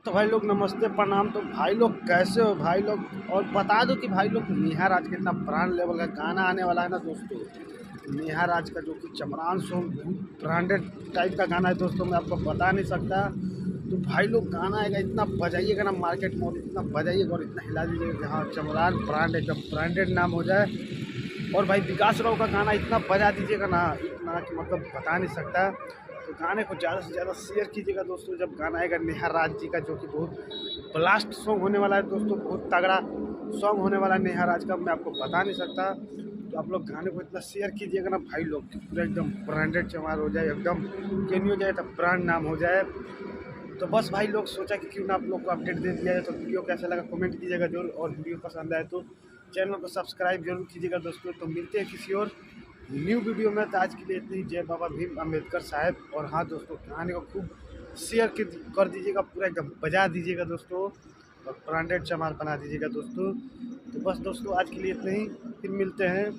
तो भाई लोग नमस्ते प्रणाम। तो भाई लोग कैसे हो भाई लोग, और बता दो कि भाई लोग नेहा राज का इतना ब्रांड लेवल का गाना आने वाला है ना दोस्तों। नेहा राज का जो कि चमरान सॉन्ग ब्रांडेड टाइप का गाना है दोस्तों, मैं आपको बता नहीं सकता। तो भाई लोग गाना आएगा, इतना बजाइएगा ना मार्केट में, और इतना बजाइएगा और इतना हिला दीजिएगा कि हाँ चमरान ब्रांड एकदम ब्रांडेड नाम हो जाए। और भाई विकास राव का गाना इतना बजा दीजिएगा ना, इतना कि मतलब बता नहीं सकता। तो गाने को ज़्यादा से ज़्यादा शेयर कीजिएगा दोस्तों। जब गाना आएगा नेहा राज जी का, जो कि बहुत ब्लास्ट सॉन्ग होने वाला है दोस्तों, बहुत तगड़ा सॉन्ग होने वाला है नेहा राज का, मैं आपको बता नहीं सकता। तो आप लोग गाने को इतना शेयर कीजिएगा ना भाई लोग, पूरा एकदम ब्रांडेड चमार हो जाए, एकदम कैनी हो जाए, तब ब्रांड नाम हो जाए। तो बस भाई लोग सोचा कि क्यों ना आप लोग को अपडेट दे दिया जाए। तो वीडियो कैसा लगा कमेंट कीजिएगा जरूर, और वीडियो पसंद आए तो चैनल को सब्सक्राइब जरूर कीजिएगा दोस्तों। तो मिलते हैं किसी और न्यू वीडियो में। तो आज के लिए इतनी। जय बाबा भीम अम्बेडकर साहब। और हाँ दोस्तों, गाने को खूब शेयर कर दीजिएगा, पूरा एकदम बजा दीजिएगा दोस्तों, और ब्रांडेड चमार बना दीजिएगा दोस्तों। तो बस दोस्तों आज के लिए इतना ही, फिर मिलते हैं